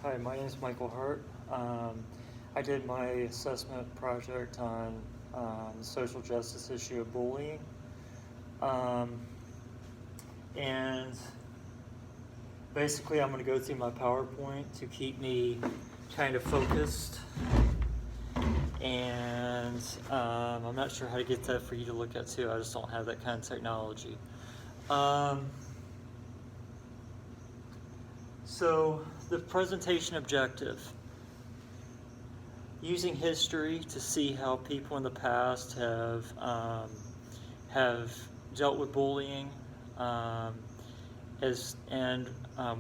Hi, my name is Michael Hart. I did my assessment project on the social justice issue of bullying. Um, and basically, I'm going to go through my PowerPoint to keep me kind of focused. And I'm not sure how to get that for you to look at too. I just don't have that kind of technology. Um, so, the presentation objective. Using history to see how people in the past have dealt with bullying, um,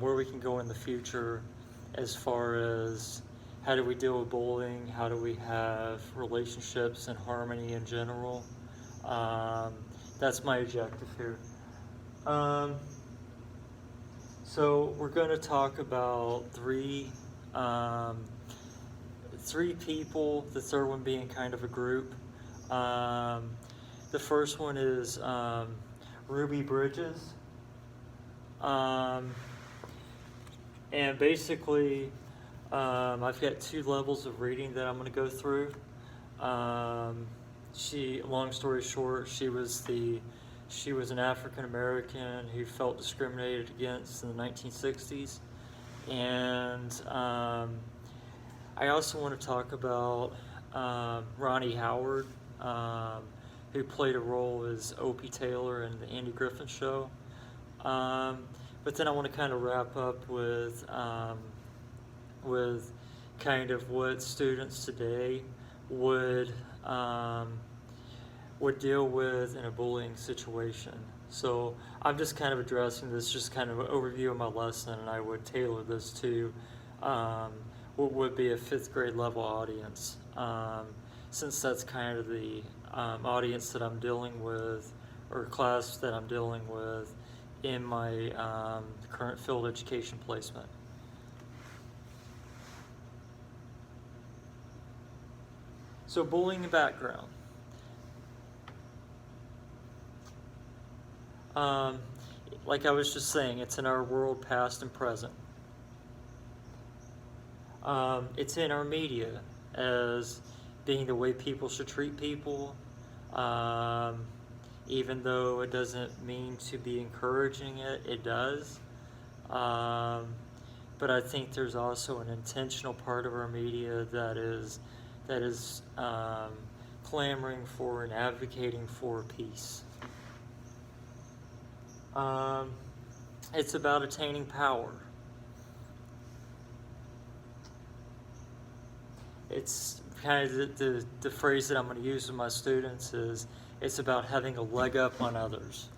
where we can go in the future, as far as how do we deal with bullying, how do we have relationships and harmony in general. Um, that's my objective here. Um, so we're going to talk about um, three people, the third one being kind of a group. Um, the first one is Ruby Bridges. Um, and basically, I've got two levels of reading that I'm going to go through. Long story short, she was an African American who felt discriminated against in the 1960s, and I also want to talk about Ronnie Howard, who played a role as Opie Taylor in the Andy Griffith Show. But then I want to kind of wrap up with kind of what students today would um, would deal with in a bullying situation. So I'm just kind of addressing this, just kind of an overview of my lesson, and I would tailor this to um, what would be a fifth grade level audience, since that's kind of the audience that I'm dealing with, or class that I'm dealing with in my current field education placement. So bullying background. Um, like I was just saying, it's in our world, past and present. It's in our media as being the way people should treat people, um, even though it doesn't mean to be encouraging it, it does. Um, but I think there's also an intentional part of our media that is clamoring for and advocating for peace. It's about attaining power. It's kind of the phrase that I'm going to use with my students is it's about having a leg up on others.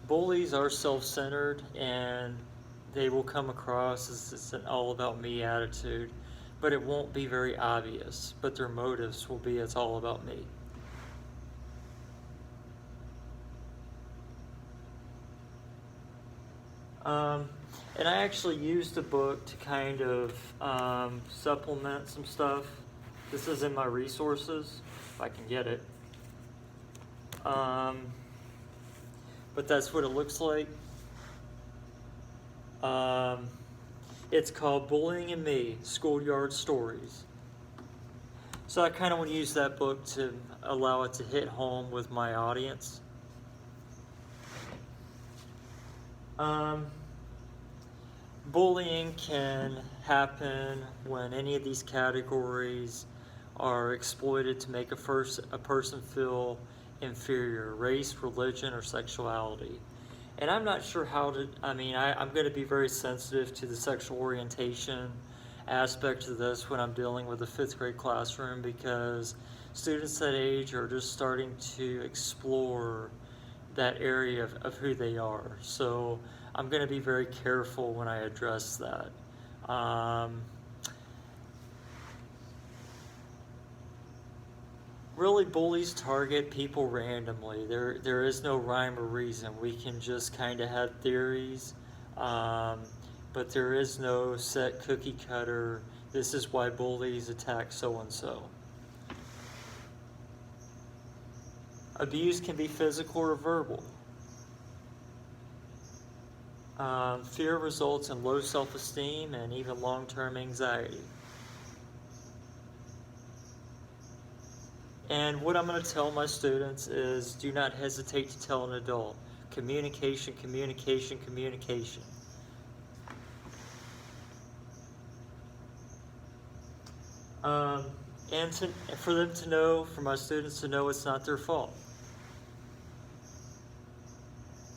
Bullies are self-centered, and they will come across as it's an all about me attitude, but it won't be very obvious, but their motives will be it's all about me. And I actually used the book to kind of supplement some stuff. This is in my resources, if I can get it. But that's what it looks like. It's called Bullying and Me, Schoolyard Stories. So I kind of want to use that book to allow it to hit home with my audience. Bullying can happen when any of these categories are exploited to make a person feel inferior: race, religion, or sexuality. And I'm not sure how to, I'm going to be very sensitive to the sexual orientation aspect of this when I'm dealing with a fifth grade classroom, because students that age are just starting to explore that area of who they are. So I'm going to be very careful when I address that. Really, bullies target people randomly. There is no rhyme or reason. We can just kind of have theories, but there is no set cookie cutter. This is why bullies attack so and so. Abuse can be physical or verbal. Fear results in low self-esteem and even long-term anxiety. And what I'm going to tell my students is do not hesitate to tell an adult. Communication, communication, communication. And for them to know, for my students to know it's not their fault.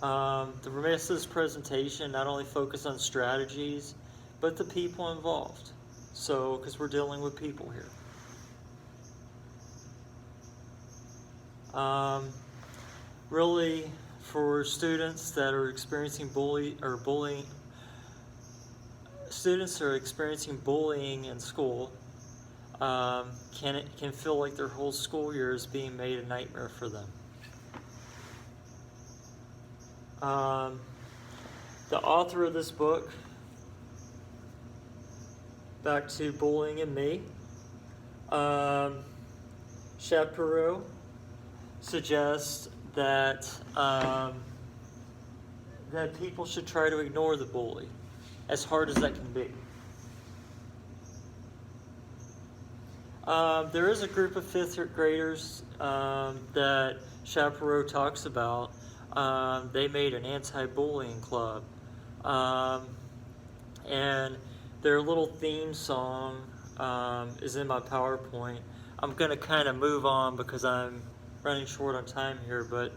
The rest of this presentation not only focus on strategies, but the people involved. So, because we're dealing with people here. Really, for students that are experiencing students that are experiencing bullying in school, can feel like their whole school year is being made a nightmare for them. The author of this book, Back to Bullying and Me, Shapiro, suggests that that people should try to ignore the bully, as hard as that can be. There is a group of fifth graders that Shapiro talks about. They made an anti-bullying club, and their little theme song is in my PowerPoint. I'm going to kind of move on because I'm running short on time here, but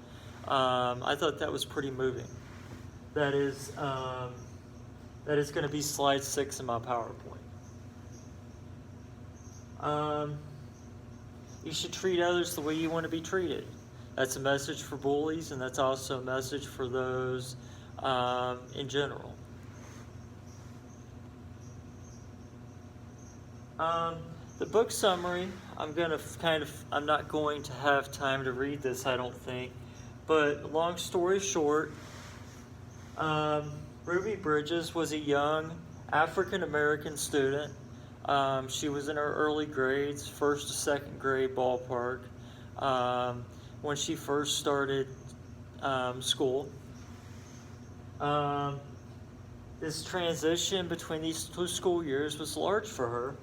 I thought that was pretty moving. That is going to be slide 6 in my PowerPoint. You should treat others the way you want to be treated. That's a message for bullies, and that's also a message for those in general. The book summary, I'm not going to have time to read this, I don't think, but long story short, Ruby Bridges was a young African-American student. She was in her early grades, first to second grade ballpark, when she first started school. This transition between these two school years was large for her.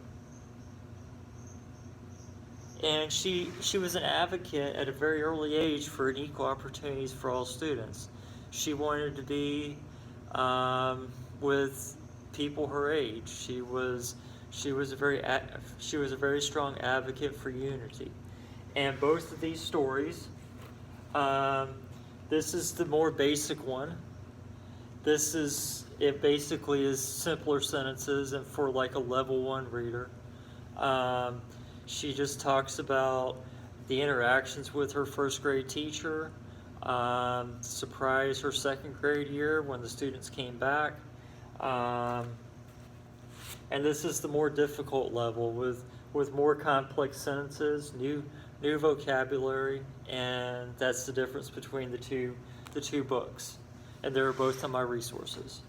And she was an advocate at a very early age for an equal opportunities for all students. She wanted to be with people her age. She was a very strong advocate for unity. And both of these stories, this is the more basic one. It basically is simpler sentences and for like a level 1 reader. She just talks about the interactions with her first grade teacher, surprise her second grade year when the students came back. And this is the more difficult level with more complex sentences, new vocabulary, and that's the difference between the two books. And they're both on my resources.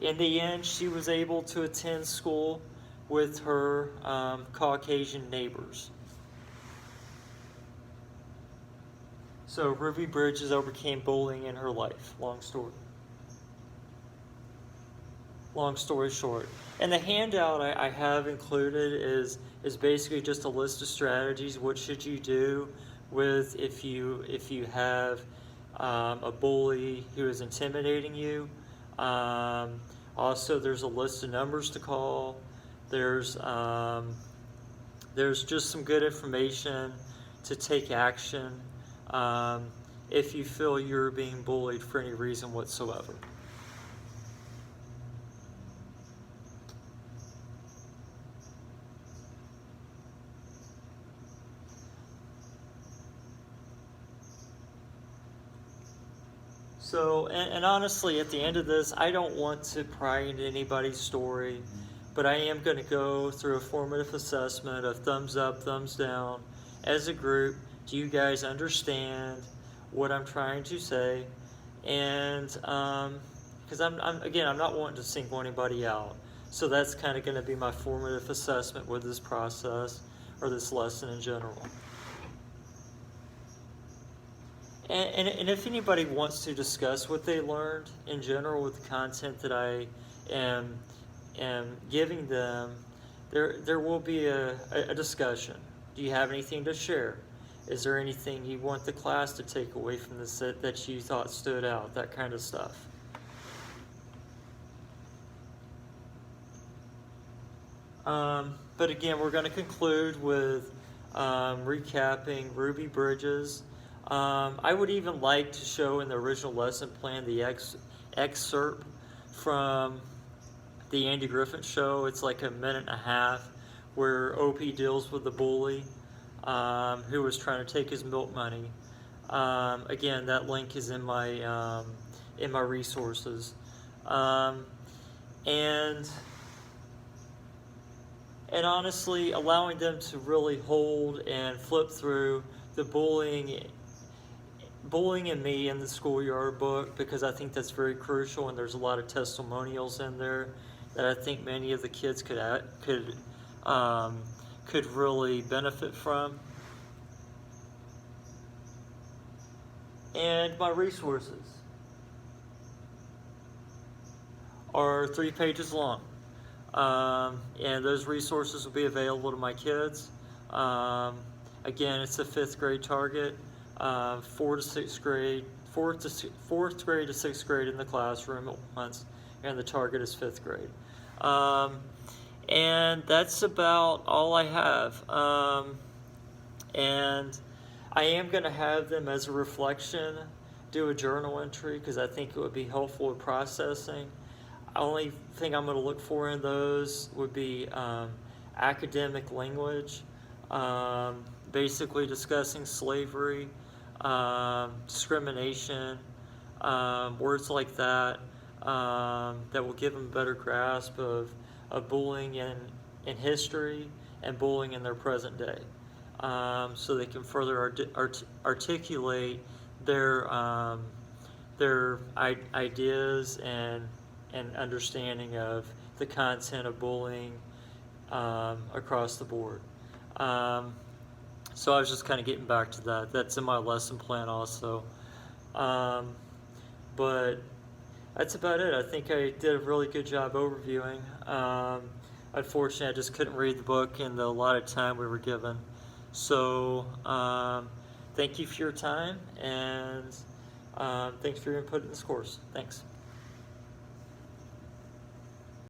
In the end, she was able to attend school with her Caucasian neighbors. So Ruby Bridges overcame bullying in her life. Long story short. And the handout I have included is basically just a list of strategies. What should you do with if you have a bully who is intimidating you? Also, there's a list of numbers to call. There's just some good information to take action if you feel you're being bullied for any reason whatsoever. So, and honestly, at the end of this, I don't want to pry into anybody's story, but I am going to go through a formative assessment of thumbs up, thumbs down. As a group, do you guys understand what I'm trying to say? And because I'm not wanting to single anybody out. So that's kind of going to be my formative assessment with this process or this lesson in general. And if anybody wants to discuss what they learned in general with the content that I am giving them, there will be a discussion. Do you have anything to share? Is there anything you want the class to take away from this that you thought stood out? That kind of stuff. But again, we're going to conclude with recapping Ruby Bridges. I would even like to show in the original lesson plan the excerpt from the Andy Griffin Show. It's like a minute and a half where OP deals with the bully who was trying to take his milk money. Again, that link is in my resources. And honestly, allowing them to really hold and flip through the bullying and me in the schoolyard book, because I think that's very crucial, and there's a lot of testimonials in there that I think many of the kids could really benefit from. And my resources are 3 pages long. And those resources will be available to my kids. Again, it's a 5th grade target, 4th to 6th grade, 4th grade to 6th grade in the classroom at once, and the target is 5th grade. And that's about all I have. And I am going to have them as a reflection, do a journal entry, because I think it would be helpful in processing. Only thing I'm going to look for in those would be academic language, basically discussing slavery, discrimination, words like that, that will give them a better grasp of bullying in history and bullying in their present day, so they can further articulate their ideas and understanding of the content of bullying across the board. So I was just kind of getting back to that. That's in my lesson plan also. But that's about it. I think I did a really good job overviewing. Unfortunately, I just couldn't read the book in the allotted time we were given. So thank you for your time, and thanks for your input in this course. Thanks.